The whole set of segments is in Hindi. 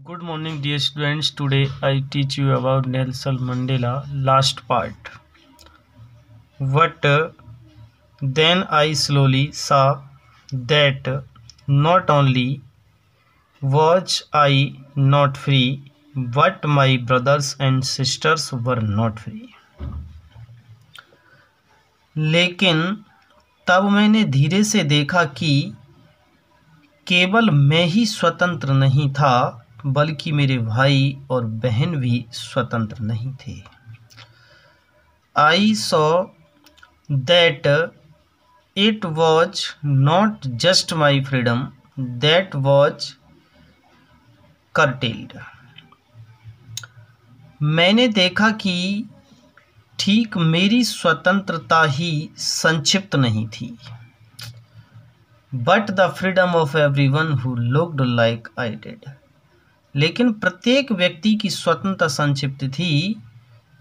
Good morning, dear students. Today I teach you about Nelson Mandela last part. But then I slowly saw that not only was I not free, but my brothers and sisters were not free. लेकिन तब मैंने धीरे से देखा कि केवल मैं ही स्वतंत्र नहीं था, बल्कि मेरे भाई और बहन भी स्वतंत्र नहीं थे। I saw that it was not just my freedom that was curtailed. मैंने देखा कि ठीक मेरी स्वतंत्रता ही संक्षिप्त नहीं थी, but the freedom of everyone who looked like I did. लेकिन प्रत्येक व्यक्ति की स्वतंत्रता संक्षिप्त थी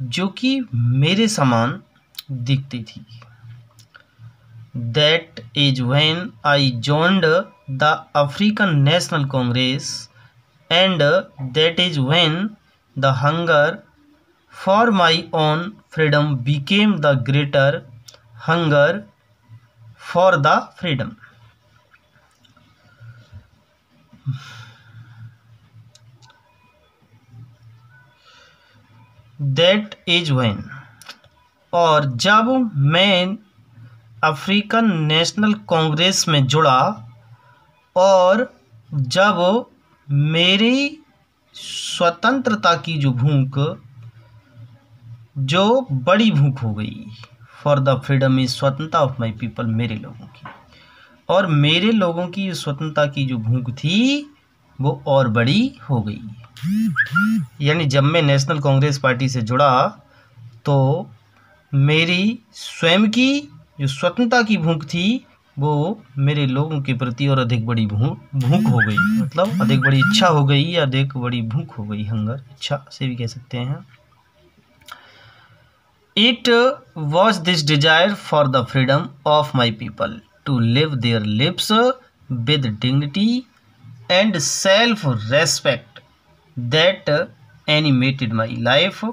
जो कि मेरे समान दिखती थी। That is when I joined the African National Congress, and that is when the hunger for my own freedom became the greater hunger for the freedom. That is when, और जब मैं अफ्रीकन नेशनल कांग्रेस में जुड़ा और जब मेरी स्वतंत्रता की जो भूख, जो बड़ी भूख हो गई, फॉर द फ्रीडम इज स्वतंत्रता ऑफ माई पीपल, मेरे लोगों की, और मेरे लोगों की स्वतंत्रता की जो भूख थी वो और बड़ी हो गई। यानी जब मैं नेशनल कांग्रेस पार्टी से जुड़ा तो मेरी स्वयं की जो स्वतंत्रता की भूख थी वो मेरे लोगों के प्रति और अधिक बड़ी भूख हो गई, मतलब अधिक बड़ी इच्छा हो गई या अधिक बड़ी भूख हो गई, हंगर, इच्छा से भी कह सकते हैं। It was this desire for the freedom of my people to live their lives with dignity and self-respect that animated my life,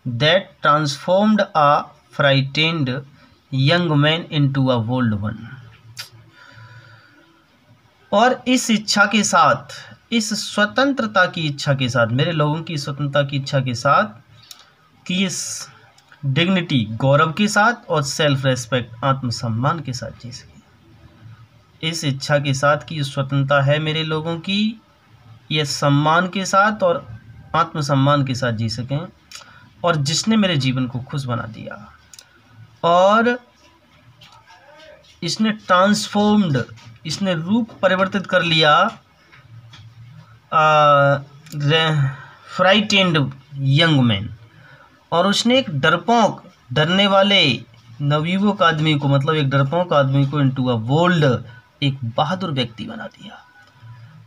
that transformed a frightened young man into a bold one. और इस इच्छा के साथ, इस स्वतंत्रता की इच्छा के साथ, मेरे लोगों की स्वतंत्रता की इच्छा के साथ कि इस डिग्निटी, गौरव के साथ, और सेल्फ रेस्पेक्ट, आत्मसम्मान के साथ जी सकें। इस इच्छा के साथ कि स्वतंत्रता है मेरे लोगों की, यह सम्मान के साथ और आत्मसम्मान के साथ जी सकें, और जिसने मेरे जीवन को खुश बना दिया और इसने ट्रांसफॉर्म्ड, इसने रूप परिवर्तित कर लिया फ्राइटेंड यंग मैन, और उसने एक डरपोक, डरने वाले नवयुवक आदमी को, मतलब एक डरपोक आदमी को इनटू अ बोल्ड, एक बहादुर व्यक्ति बना दिया।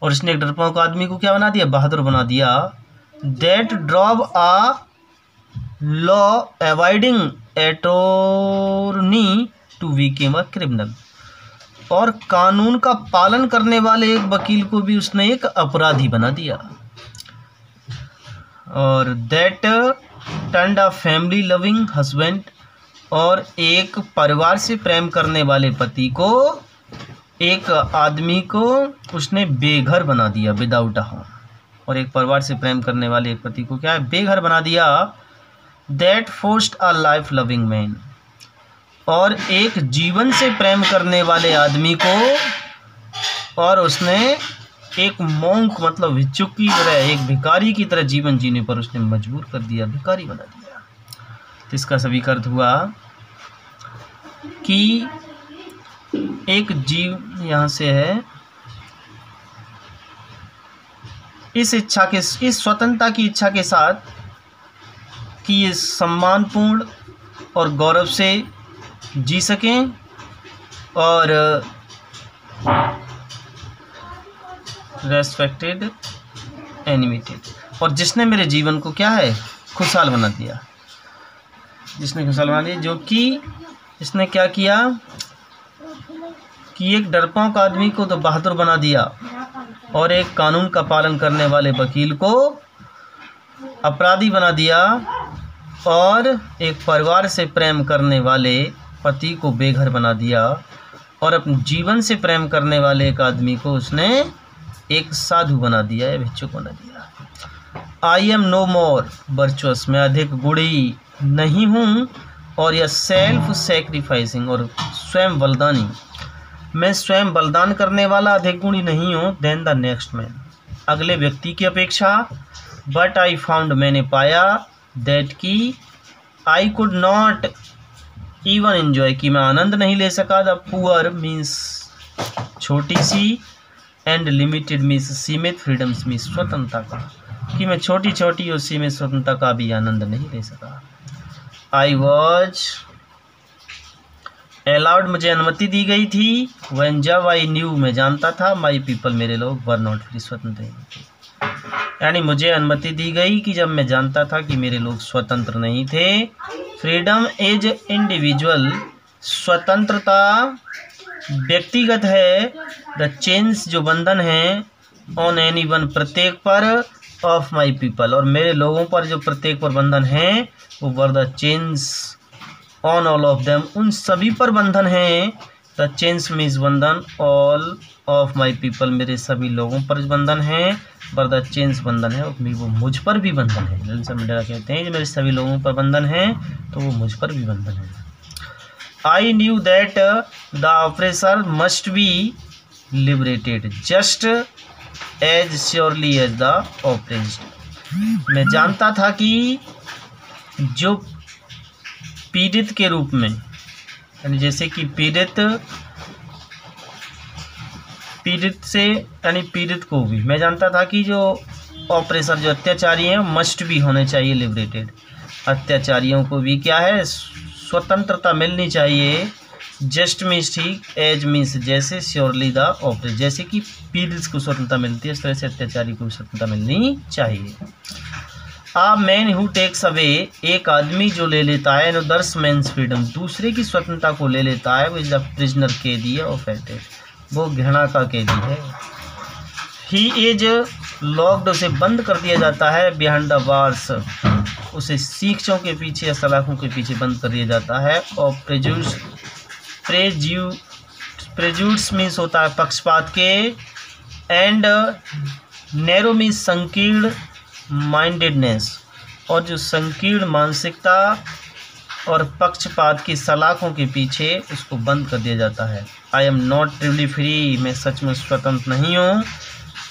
और इसने एक डरपोक आदमी को क्या बना दिया? बहादुर बना दिया। That drove a law avoiding attorney to became a criminal, और कानून का पालन करने वाले एक वकील को भी उसने एक अपराधी बना दिया। और that turned a family loving husband, और एक परिवार से प्रेम करने वाले पति को, एक आदमी को उसने बेघर बना दिया, विदाउट अ होम, और एक परिवार से प्रेम करने वाले एक पति को क्या है? बेघर बना दिया। That forced a life loving man, और एक जीवन से प्रेम करने वाले आदमी को, और उसने एक मोंक, मतलब भिक्षुक की तरह, एक भिखारी की तरह जीवन जीने पर उसने मजबूर कर दिया, भिखारी बना दिया। तो इसका सभी अर्थ हुआ कि एक जीव, यहाँ से है, इस इच्छा के, इस स्वतंत्रता की इच्छा के साथ कि ये सम्मानपूर्ण और गौरव से जी सकें, और रेस्पेक्टेड, एनिमेटेड, और जिसने मेरे जीवन को क्या है? खुशहाल बना दिया, जिसने खुशहाल बना दिया, जो कि इसने क्या किया? कि एक डरपोक आदमी को तो बहादुर बना दिया और एक कानून का पालन करने वाले वकील को अपराधी बना दिया और एक परिवार से प्रेम करने वाले पति को बेघर बना दिया और अपने जीवन से प्रेम करने वाले एक आदमी को उसने एक साधु बना दिया या भिक्षुक बना दिया। I am no more virtuous, मैं अधिक गुणी नहीं हूँ, और यह सेल्फ सेक्रीफाइसिंग, और स्वयं बलिदानी, मैं स्वयं बलिदान करने वाला अधिक गुणी नहीं हूँ, देन द नेक्स्ट मैन, अगले व्यक्ति की अपेक्षा। बट आई फाउंड, मैंने पाया, दैट की I could not even enjoy, कि मैं आनंद नहीं ले सका, द पुअर मीन्स छोटी सी, एंड लिमिटेड मीन्स सीमित, फ्रीडम्स मीन्स स्वतंत्रता का, कि मैं छोटी छोटी और सीमित स्वतंत्रता का भी आनंद नहीं ले सका। आई वॉज अलाउड, मुझे अनुमति दी गई थी, व्हेन जब आई न्यू, मैं जानता था, माई पीपल, मेरे लोग, वर नॉट फ्री, स्वतंत्र नहीं थे। यानी मुझे अनुमति दी गई कि जब मैं जानता था कि मेरे लोग स्वतंत्र नहीं थे। फ्रीडम इज इंडिविजुअल, स्वतंत्रता व्यक्तिगत है। द चेन्स, जो बंधन है, ऑन एनी वन, प्रत्येक पर, ऑफ माई पीपल, और मेरे लोगों पर जो प्रत्येक पर बंधन है, वो were the chains on all of them, उन सभी पर बंधन है। द चेन्स मीन्स बंधन, ऑल ऑफ माई पीपल, मेरे सभी लोगों पर बंधन है, पर द चेन्स बंधन है, और वो मुझ पर भी बंधन है। नेल्सन मंडेला कहते हैं कि मेरे सभी लोगों पर बंधन है, तो वो मुझ पर भी बंधन है। I knew that the oppressor must be liberated just as surely as the oppressed, मैं जानता था कि जो पीड़ित के रूप में, यानी जैसे कि पीड़ित से, यानी पीड़ित को भी, मैं जानता था कि जो ऑपरेसर, जो अत्याचारी हैं, मस्ट भी होने चाहिए लिबरेटेड, अत्याचारियों को भी क्या है, स्वतंत्रता मिलनी चाहिए। जस्ट मीन्स ठीक, एज मीन्स जैसे, श्योरली द ऑपरेसर, जैसे कि पीड़ित को स्वतंत्रता मिलती है, इस तरह से अत्याचारी को भी स्वतंत्रता मिलनी चाहिए। A man who takes away, एक आदमी जो ले लेता है, अदर्स मैन्स फ्रीडम, दूसरे की स्वतंत्रता को ले लेता है, वो इज द प्रिजनर, कैदी है, ऑफेंडेड, वो घृणा का कैदी है। ही इज लॉक्ड, उसे बंद कर दिया जाता है, बिहाइंड द बार्स, उसे सीखों के पीछे या सलाखों के पीछे बंद कर दिया जाता है। और प्रेजुडिस मीन्स होता है पक्षपात के, एंड नैरो मीन्स संकीर्ण माइंडेडनेस, और जो संकीर्ण मानसिकता और पक्षपात की सलाखों के पीछे उसको बंद कर दिया जाता है। I am not truly free, मैं सच में स्वतंत्र नहीं हूँ।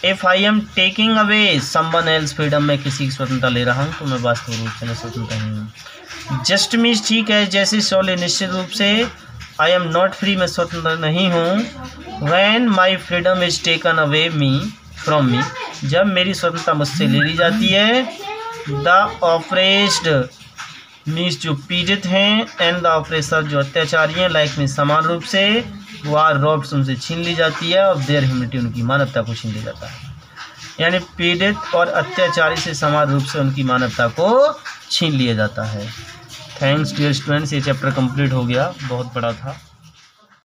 If I am taking away someone else freedom, मैं किसी की स्वतंत्रता ले रहा हूँ तो मैं वास्तव रूप से मैं स्वतंत्र नहीं हूँ। जस्ट मीन्स ठीक है, जैसे शोले, निश्चित रूप से। आई एम नॉट फ्री, मैं स्वतंत्र नहीं हूँ। When my freedom is taken away from me, जब मेरी स्वतंत्रता मुझसे ले ली जाती है। द ऑपरेस्ड मीन्स जो पीड़ित हैं, एंड द ऑपरेसर जो अत्याचारी हैं, लाइक मीन्स समान रूप से, वो आर रॉब्ड, उनसे छीन ली जाती है, और देयर ह्यूमनिटी, उनकी मानवता को छीन लिया जाता है। यानी पीड़ित और अत्याचारी से समान रूप से उनकी मानवता को छीन लिया जाता है। थैंक्स डियर स्टूडेंट्स, ये चैप्टर कंप्लीट हो गया, बहुत बड़ा था।